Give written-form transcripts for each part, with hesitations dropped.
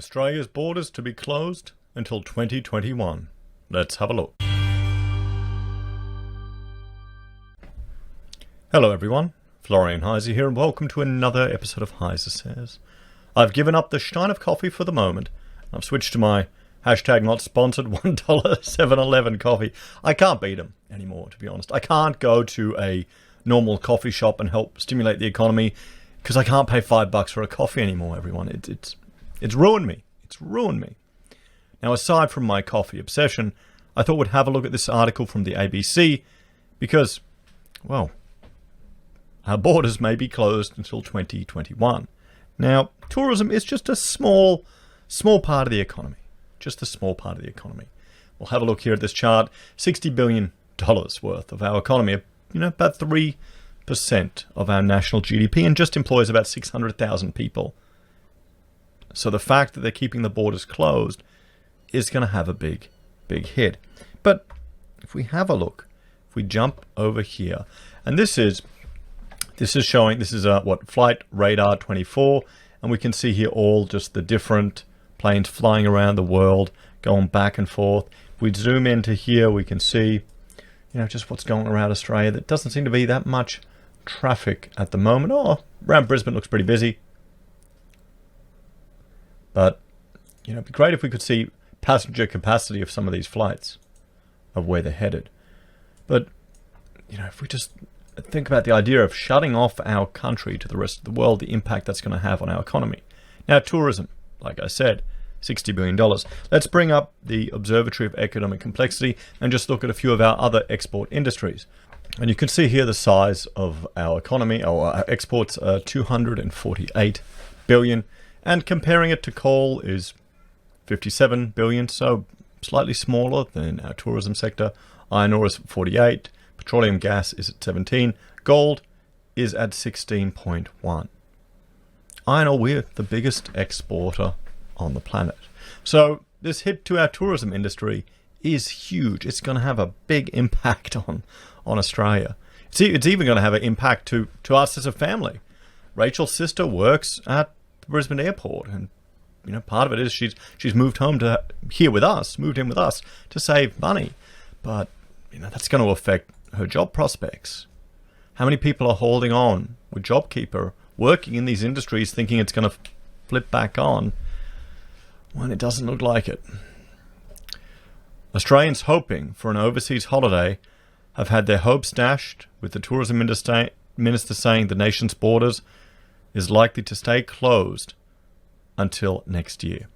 Australia's borders to be closed until 2021. Let's have a look. Hello everyone, Florian.Heise here, and welcome to another episode of HeiseSays. I've given up the stein of coffee for the moment. I've switched to my hashtag not sponsored $1 7-Eleven coffee. I can't beat them anymore, to be honest. I can't go to a normal coffee shop and help stimulate the economy because I can't pay $5 for a coffee anymore, everyone. It's ruined me. It's ruined me. Now, aside from my coffee obsession, I thought we'd have a look at this article from the ABC because, well, our borders may be closed until 2021. Now, tourism is just a small part of the economy. Just a small part of the economy. We'll have a look here at this chart. $60 billion worth of our economy, about 3% of our national GDP, and just employs about 600,000 people. So the fact that they're keeping the borders closed is going to have a big hit. But if we have a look, if we jump over here, and this is Flight Radar 24, and we can see here all just the different planes flying around the world, going back and forth. If we zoom into here, we can see, just what's going around Australia. There doesn't seem to be that much traffic at the moment. Oh, around Brisbane looks pretty busy. But, it'd be great if we could see passenger capacity of some of these flights, of where they're headed. But, if we just think about the idea of shutting off our country to the rest of the world, the impact that's going to have on our economy. Now, tourism, like I said, $60 billion. Let's bring up the Observatory of Economic Complexity and just look at a few of our other export industries. And you can see here the size of our economy. Our exports are $248 billion. And comparing it to coal is $57 billion, so slightly smaller than our tourism sector. Iron ore is 48, petroleum gas is at 17, gold is at 16.1. Iron ore, we're the biggest exporter on the planet. So this hit to our tourism industry is huge. It's going to have a big impact on Australia. It's even going to have an impact to us as a family. Rachel's sister works at Brisbane Airport, and part of it is she's moved in with us to save money, but that's going to affect her job prospects. How many people are holding on with JobKeeper, working in these industries, thinking it's going to flip back on when it doesn't look like it? Australians hoping for an overseas holiday have had their hopes dashed, with the tourism minister saying the nation's borders is likely to stay closed until next year.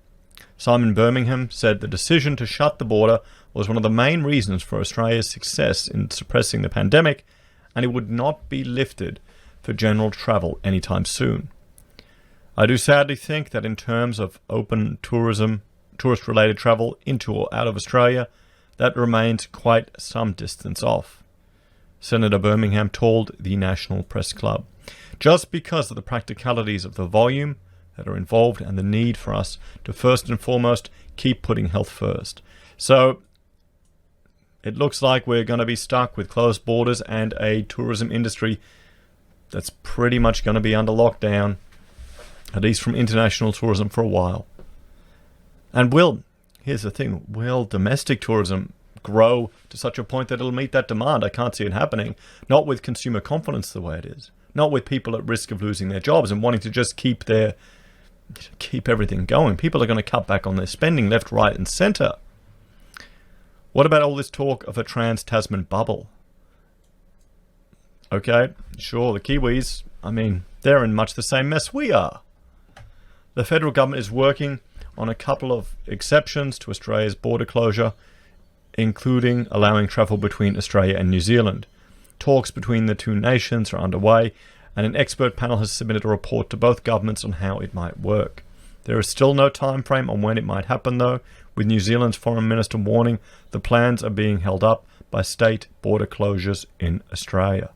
Simon Birmingham said the decision to shut the border was one of the main reasons for Australia's success in suppressing the pandemic, and it would not be lifted for general travel anytime soon. I do sadly think that in terms of open tourist-related travel into or out of Australia, that remains quite some distance off, Senator Birmingham told the National Press Club. Just because of the practicalities of the volume that are involved and the need for us to first and foremost keep putting health first. So it looks like we're going to be stuck with closed borders and a tourism industry that's pretty much going to be under lockdown, at least from international tourism, for a while. And here's the thing, will domestic tourism grow to such a point that it'll meet that demand? I can't see it happening. Not with consumer confidence the way it is. Not with people at risk of losing their jobs and wanting to just keep everything going. People are going to cut back on their spending left, right, and centre. What about all this talk of a trans-Tasman bubble? Okay, sure, the Kiwis, they're in much the same mess we are. The federal government is working on a couple of exceptions to Australia's border closure, including allowing travel between Australia and New Zealand. Talks between the two nations are underway, and an expert panel has submitted a report to both governments on how it might work. There is still no time frame on when it might happen, though, with New Zealand's foreign minister warning the plans are being held up by state border closures in Australia.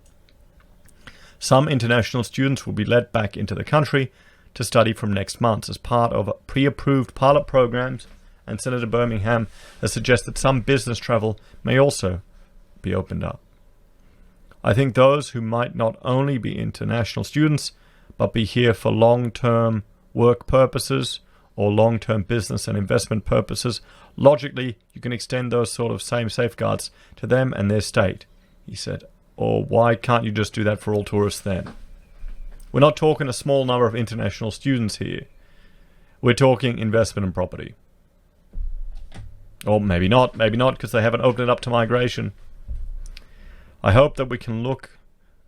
Some international students will be let back into the country to study from next month as part of pre-approved pilot programs, and Senator Birmingham has suggested some business travel may also be opened up. I think those who might not only be international students, but be here for long-term work purposes or long-term business and investment purposes, logically, you can extend those sort of same safeguards to them and their state, he said. Or why can't you just do that for all tourists then? We're not talking a small number of international students here. We're talking investment and property. Or maybe not, because they haven't opened it up to migration. I hope that we can look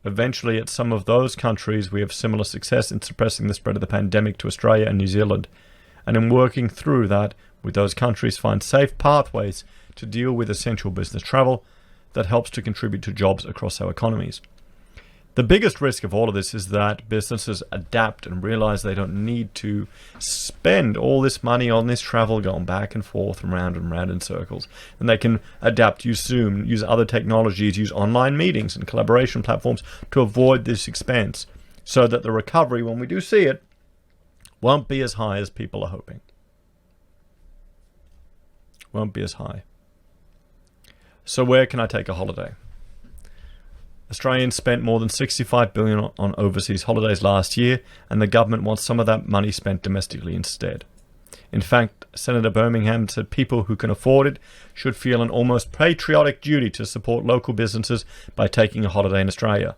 eventually at some of those countries we have similar success in suppressing the spread of the pandemic to Australia and New Zealand, and in working through that with those countries find safe pathways to deal with essential business travel that helps to contribute to jobs across our economies. The biggest risk of all of this is that businesses adapt and realize they don't need to spend all this money on this travel going back and forth and round in circles. And they can adapt, use Zoom, use other technologies, use online meetings and collaboration platforms to avoid this expense, so that the recovery, when we do see it, won't be as high as people are hoping. Won't be as high. So where can I take a holiday? Australians spent more than $65 billion on overseas holidays last year, and the government wants some of that money spent domestically instead. In fact, Senator Birmingham said people who can afford it should feel an almost patriotic duty to support local businesses by taking a holiday in Australia.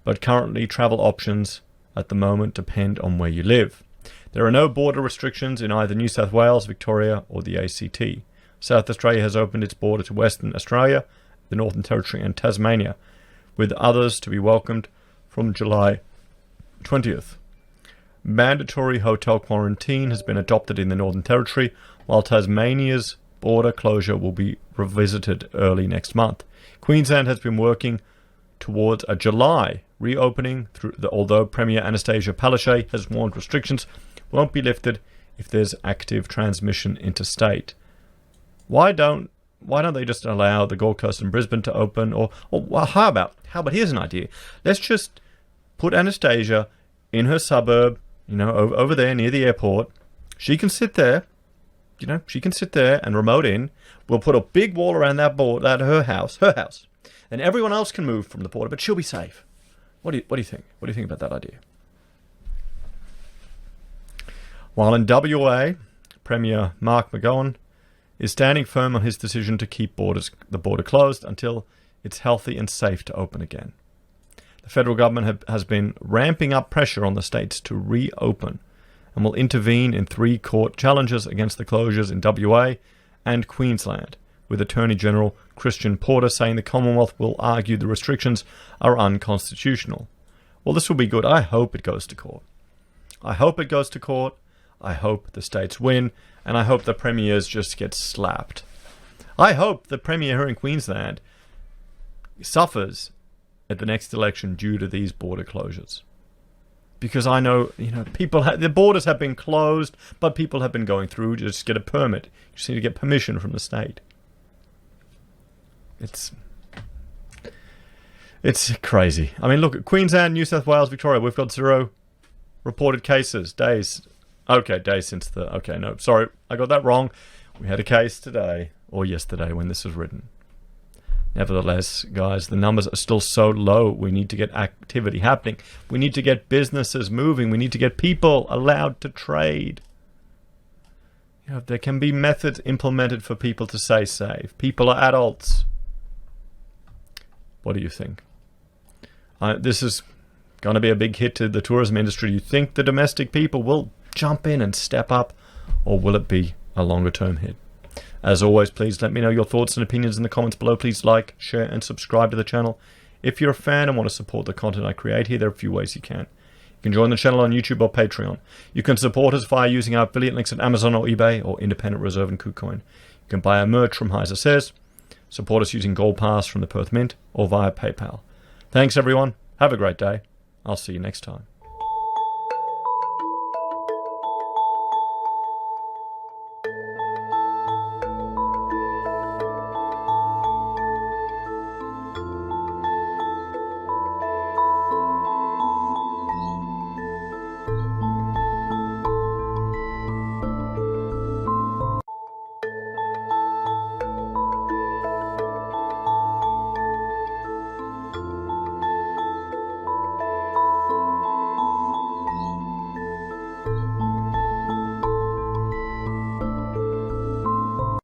But currently, travel options at the moment depend on where you live. There are no border restrictions in either New South Wales, Victoria, or the ACT. South Australia has opened its border to Western Australia, the Northern Territory, and Tasmania, with others to be welcomed from July 20th. Mandatory hotel quarantine has been adopted in the Northern Territory, while Tasmania's border closure will be revisited early next month. Queensland has been working towards a July reopening, although Premier Anastasia Palaszczuk has warned restrictions won't be lifted if there's active transmission interstate. Why don't they just allow the Gold Coast and Brisbane to open? Or well, how about here's an idea. Let's just put Anastasia in her suburb, over there near the airport. She can sit there, and remote in. We'll put a big wall around her house, and everyone else can move from the border, but she'll be safe. What do you think? What do you think about that idea? While in WA, Premier Mark McGowan is standing firm on his decision to keep the border closed until it's healthy and safe to open again. The federal government has been ramping up pressure on the states to reopen and will intervene in 3 court challenges against the closures in WA and Queensland, with Attorney General Christian Porter saying the Commonwealth will argue the restrictions are unconstitutional. Well, this will be good. I hope it goes to court. I hope the states win, and I hope the premiers just get slapped. I hope the premier here in Queensland suffers at the next election due to these border closures. Because I know, the borders have been closed, but people have been going through to just get a permit. You just need to get permission from the state. It's crazy. I mean, look at Queensland, New South Wales, Victoria. We've got 0 reported cases, days. Okay, days since sorry, I got that wrong. We had a case today, or yesterday when this was written. Nevertheless, guys, the numbers are still so low. We need to get activity happening. We need to get businesses moving. We need to get people allowed to trade. There can be methods implemented for people to stay safe. People are adults. What do you think? This is going to be a big hit to the tourism industry. You think the domestic people will jump in and step up, or will it be a longer term hit? As always, please let me know your thoughts and opinions in the comments below. Please like, share, and subscribe to the channel. If you're a fan and want to support the content I create here, there are a few ways you can. You can join the channel on YouTube or Patreon. You can support us via using our affiliate links at Amazon or eBay, or Independent Reserve and Kucoin. You can buy our merch from HeiseSays, support us using Gold Pass from the Perth Mint, or via PayPal. Thanks everyone. Have a great day. I'll see you next time.